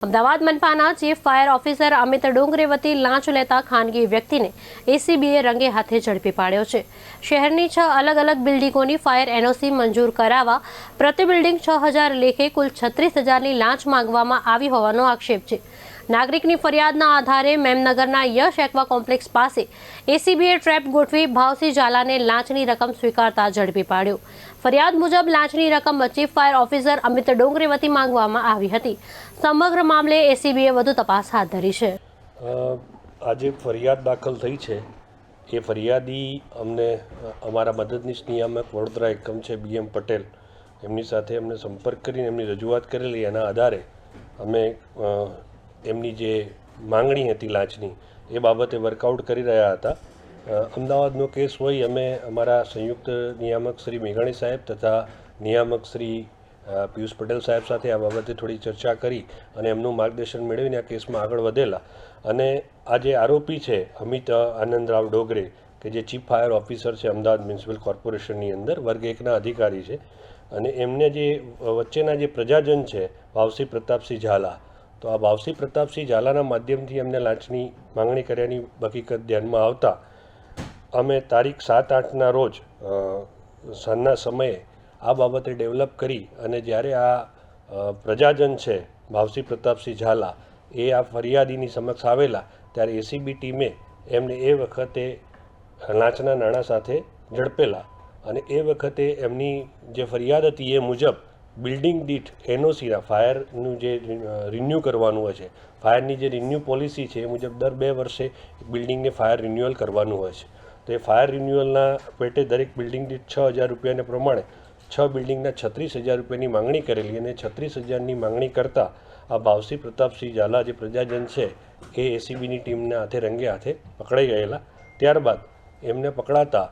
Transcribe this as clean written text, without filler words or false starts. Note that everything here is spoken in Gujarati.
અમદાવાદ મનપાના chief fire officer Amit Dongre વતી લાંચ લેતા ખાનગી વ્યક્તિને એસીબીએ રંગે હાથે ઝડપી પાડ્યો છે। શહેરની 6 અલગ અલગ બિલ્ડિંગોની ફાયર એનઓસી મંજૂર કરાવવા પ્રતિ બિલ્ડિંગ 6000 લેખે કુલ 36000ની લાંચ માંગવામાં આવી હોવાનો આક્ષેપ છે। નાગરિકની ફરિયાદના આધારે મેમનગરના યશ એક્વા કોમ્પ્લેક્સ પાસે એસીબીએ ટ્રેપ ગોઠવી ભાવસિંહ ઝાલાને લાંચની રકમ સ્વીકારતા ઝડપી પાડ્યો। ફરિયાદ મુજબ લાંચની રકમ chief fire officer Amit Dongre વતી માંગવામાં આવી હતી। સમગ્ર મામલે એસીબીએ વધુ તપાસ હાથ ધરી છે। આજે ફરિયાદ દાખલ થઈ છે એ ફરિયાદી અમને અમારા મદદનીશ નિયામક વડોદરા એકમ છે BM પટેલ એમની સાથે અમને સંપર્ક કરીને એમની રજૂઆત કરેલી। એના આધારે અમે એમની જે માંગણી હતી લાંચની એ બાબતે વર્કઆઉટ કરી રહ્યા હતા। અમદાવાદનો કેસ હોય અમે અમારા સંયુક્ત નિયામક શ્રી મેઘાણી સાહેબ તથા નિયામક શ્રી પિયુષ પટેલ સાહેબ સાથે આ બાબતે થોડી ચર્ચા કરી અને એમનું માર્ગદર્શન મેળવીને આ કેસમાં આગળ વધેલા। અને આ જે આરોપી છે અમિત આનંદરાવ ડોગરે કે જે ચીફ ફાયર ઓફિસર છે અમદાવાદ મ્યુનિસિપલ કોર્પોરેશનની અંદર વર્ગ 1ના અધિકારી છે અને એમને જે વચ્ચેના જે પ્રજાજન છે ભાવસિંહ પ્રતાપસિંહ ઝાલા, તો આ ભાવસિંહ પ્રતાપસિંહ ઝાલાના માધ્યમથી એમને લાંચની માંગણી કર્યાની હકીકત ધ્યાનમાં આવતા અમે તારીખ 7-8ના રોજ સાંજના સમયે આ બાબતે ડેવલપ કરી અને જ્યારે આ પ્રજાજન છે ભાવસિંહ પ્રતાપસિંહ ઝાલા એ આ ફરિયાદીની સમક્ષ આવેલા ત્યારે એસીબી ટીમે એમને એ વખતે લાંચના નાણાં સાથે ઝડપેલા અને એ વખતે એમની જે ફરિયાદ હતી એ મુજબ બિલ્ડિંગ દીઠ એનઓસીના ફાયરનું જે રિન્યૂ કરવાનું હોય છે, ફાયરની જે રિન્યૂ પોલિસી છે એ મુજબ દર 2 વર્ષે બિલ્ડિંગને ફાયર રિન્યુઅલ કરવાનું હોય છે। તો એ ફાયર રિન્યુઅલના પેટે દરેક બિલ્ડિંગ દીઠ 6000 રૂપિયાને પ્રમાણે 6 બિલ્ડિંગના 36000 રૂપિયાની માંગણી કરેલી અને 36000ની માંગણી કરતાં આ ભાવસિંહ પ્રતાપસિંહ ઝાલા જે પ્રજાજન છે એ એસીબીની ટીમના હાથે રંગે હાથે પકડાઈ ગયેલા। ત્યારબાદ એમને પકડાતા